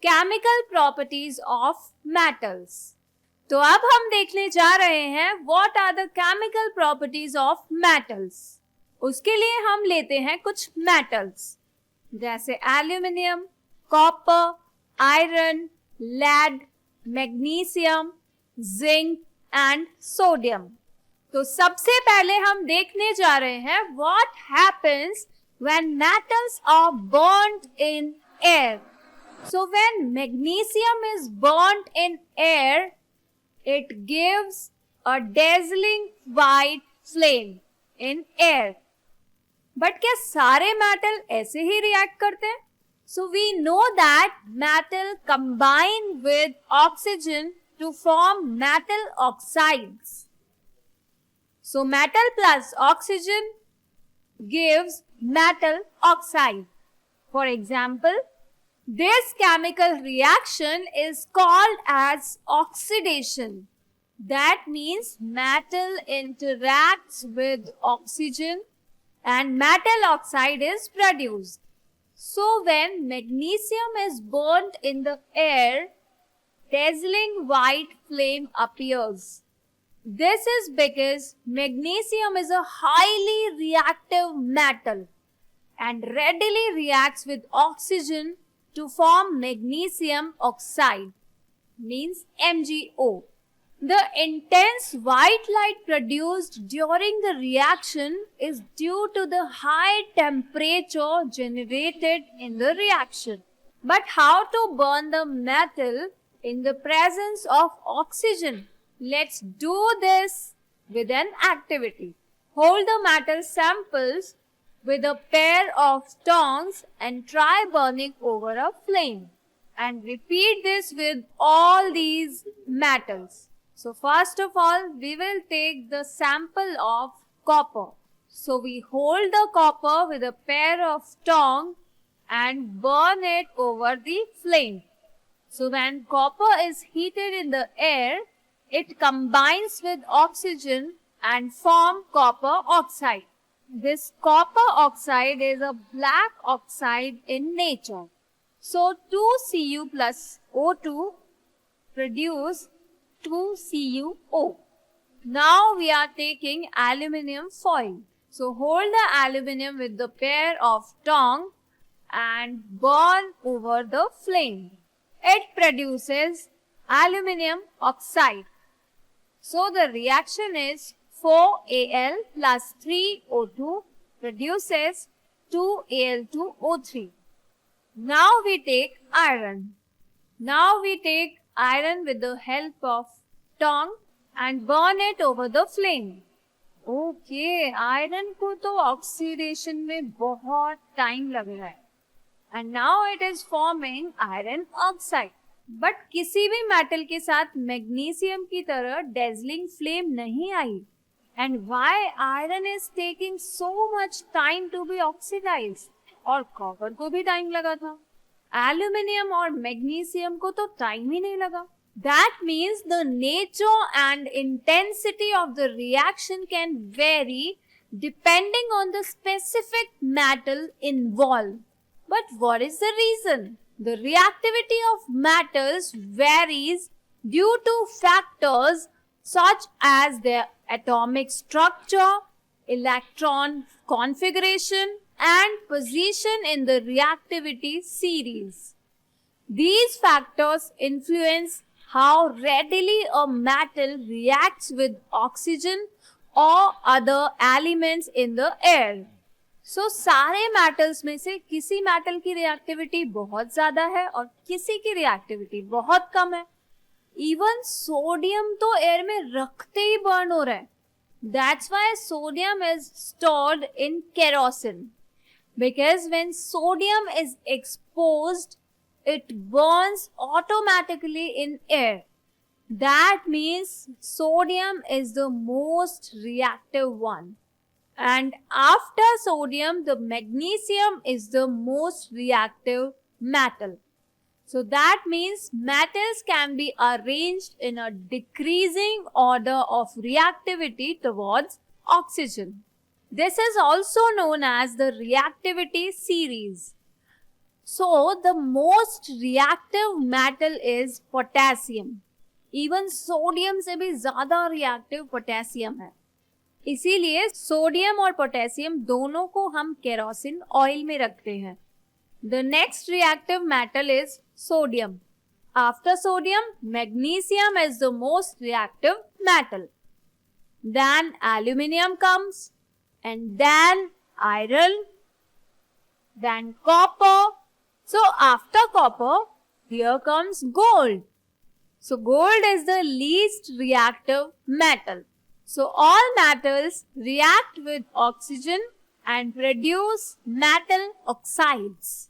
Chemical properties of metals. तो अब हम देखने जा रहे हैं what are the chemical properties of metals. उसके लिए हम लेते हैं कुछ मेटल्स जैसे aluminium, copper, iron, lead, magnesium, zinc and sodium. तो सबसे पहले हम देखने जा रहे हैं what happens when metals are burned in air. So when magnesium is burnt in air, it gives a dazzling white flame in air. But क्या सारे मेटल ऐसे ही रिएक्ट करते हैं? So we know that metal combine with oxygen to form metal oxides. So metal plus oxygen gives metal oxide. For example, this chemical reaction is called as oxidation. That means metal interacts with oxygen and metal oxide is produced. So when magnesium is burnt in the air, dazzling white flame appears. This is because magnesium is a highly reactive metal and readily reacts with oxygen to form magnesium oxide, means MgO. The intense white light produced during the reaction is due to the high temperature generated in the reaction. But how to burn the metal in the presence of oxygen? Let's do this with an activity. Hold the metal samples with a pair of tongs and try burning over a flame. And repeat this with all these metals. So first of all, we will take the sample of copper. So we hold the copper with a pair of tongs and burn it over the flame. So when copper is heated in the air, it combines with oxygen and form copper oxide. This copper oxide is a black oxide in nature. So 2Cu plus O2 produce 2CuO. Now we are taking aluminium foil. So hold the aluminium with the pair of tongs and burn over the flame. It produces aluminium oxide. So the reaction is 4Al plus 3O2 produces 2Al2O3. Now we take iron. Now we take iron with the help of tongue and burn it over the flame. Okay, iron को तो oxidation में बहुत time लग रहा है. And now it is forming iron oxide. But किसी भी metal के साथ मैग्नीशियम की तरह डेजलिंग फ्लेम नहीं आई. And why iron is taking so much time to be oxidized? और कॉपर को भी टाइम लगा था. एल्यूमिनियम और मैग्नीशियम को तो टाइम ही नहीं लगा. That means the nature and intensity of the reaction can vary depending on the specific metal involved. But what is the reason? The reactivity of metals varies due to factors such as their atomic structure, electron configuration, and position in the reactivity series. These factors influence how readily a metal reacts with oxygen or other elements in the air. So, सारे metals में से किसी metal की reactivity बहुत ज्यादा है और किसी की रिएक्टिविटी बहुत कम है. इवन सोडियम तो एयर में रखते ही बर्न हो रहा है. That's why sodium is stored in kerosene, because when sodium is exposed it burns automatically in air. That means sodium is the most reactive one. And after sodium, the magnesium is the most reactive metal. So that means metals can be arranged in a decreasing order of reactivity towards oxygen. This is also known as the reactivity series. So the most reactive metal is potassium. Even sodium से भी ज्यादा reactive potassium है. इसीलिए sodium और potassium दोनों को हम kerosene oil में रखते हैं. The next reactive metal is sodium. After sodium, magnesium is the most reactive metal. Then aluminium comes, and then iron, then copper. So after copper, here comes gold. So gold is the least reactive metal. So all metals react with oxygen and produce metal oxides.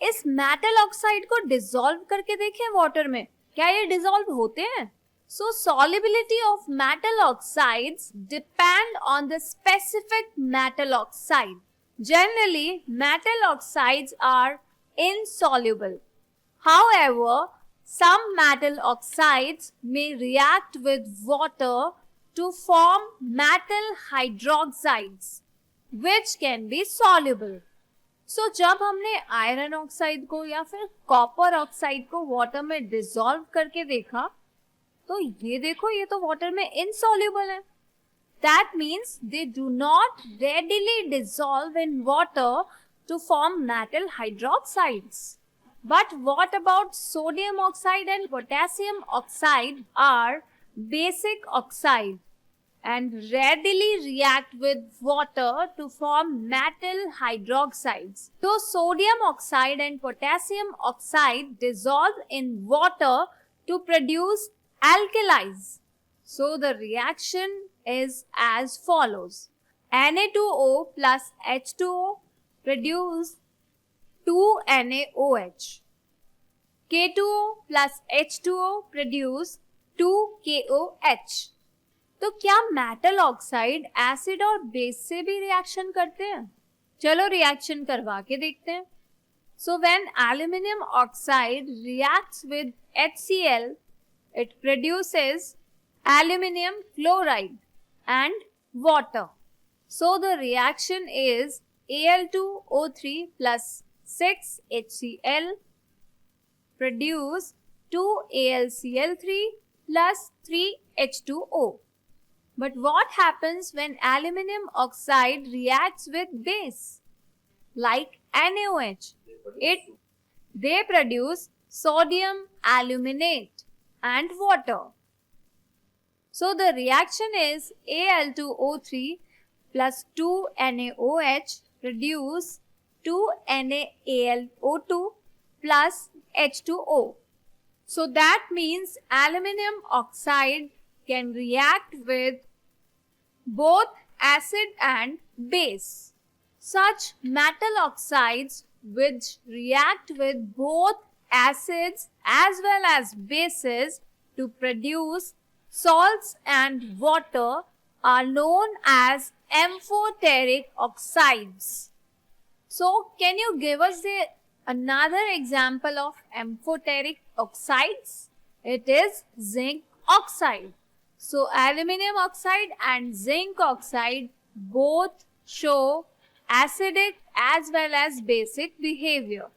इस metal oxide को dissolve करके देखें water में, क्या ये dissolve होते हैं? So solubility of metal oxides depend on the specific metal oxide. Generally, metal oxides are insoluble. However, some metal oxides may react with water to form metal hydroxides, which can be soluble. So जब हमने iron oxide को या फिर copper oxide को water में dissolve करके देखा, तो ये देखो, ये तो वाटर में इनसॉल्युबल है. That means they do not readily dissolve in water to form metal hydroxides. But what about sodium oxide and potassium oxide are basic oxide and readily react with water to form metal hydroxides. So sodium oxide and potassium oxide dissolve in water to produce alkalis. So the reaction is as follows. Na2O plus H2O produce 2NaOH. K2O plus H2O produce 2KOH. तो क्या metal oxide acid और base से भी reaction करते हैं? चलो reaction करवा के देखते हैं. So when aluminum oxide reacts with HCl, it produces aluminum chloride and water. So the reaction is Al2O3 plus 6HCl produce 2AlCl3 plus 3H2O. But what happens when aluminum oxide reacts with base like NaOH? They produce sodium aluminate and water. So the reaction is Al2O3 plus 2NaOH produce 2NaAlO2 plus H2O. So that means aluminum oxide can react with both acid and base. Such metal oxides which react with both acids as well as bases to produce salts and water are known as amphoteric oxides. So can you give us another example of amphoteric oxides? It is zinc oxide. So aluminum oxide and zinc oxide both show acidic as well as basic behavior.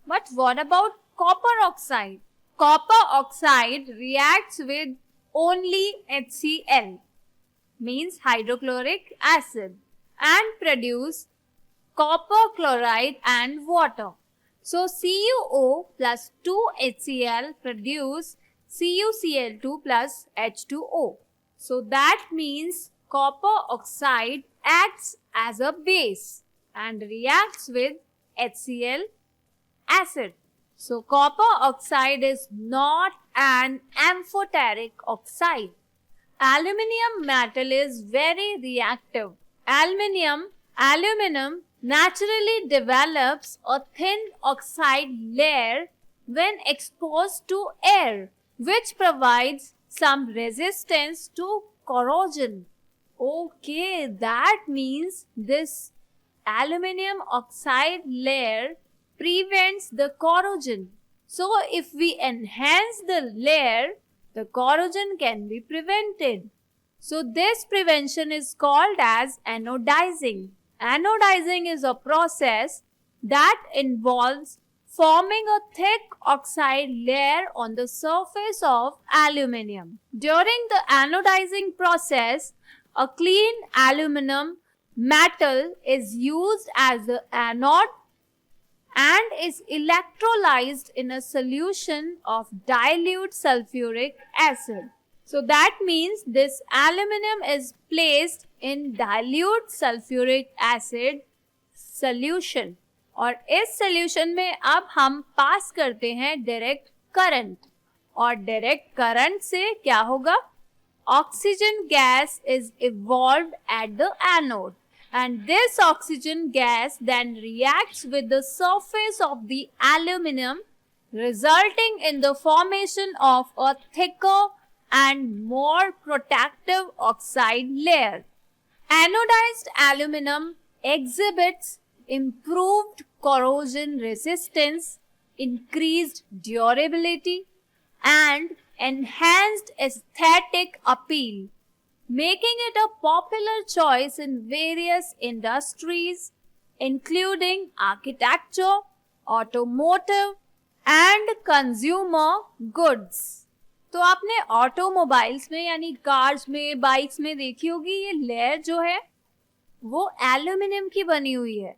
But what about copper oxide? Copper oxide reacts with only HCl, means hydrochloric acid, and produce copper chloride and water. So CuO plus 2HCl produce CuCl2 plus H2O. So that means copper oxide acts as a base and reacts with HCl acid. So copper oxide is not an amphoteric oxide. Aluminium metal is very reactive. Aluminum naturally develops a thin oxide layer when exposed to air, which provides some resistance to corrosion. Okay, that means this aluminum oxide layer prevents the corrosion. So if we enhance the layer, the corrosion can be prevented. So this prevention is called as anodizing. Anodizing is a process that involves forming a thick oxide layer on the surface of aluminum. During the anodizing process, a clean aluminum metal is used as the anode and is electrolyzed in a solution of dilute sulfuric acid. So that means this aluminum is placed in dilute sulfuric acid solution और इस solution में अब हम पास करते हैं direct current और direct current से क्या होगा? Oxygen gas is evolved at the anode. And this oxygen gas then reacts with the surface of the aluminum, resulting in the formation of a thicker and more protective oxide layer. Anodized aluminum exhibits improved corrosion resistance, increased durability, and enhanced aesthetic appeal, making it a popular choice in various industries, including architecture, automotive, and consumer goods. तो आपने automobiles में यानी cars में, bikes में देखी होगी ये layer जो है वो एल्यूमिनियम की बनी हुई है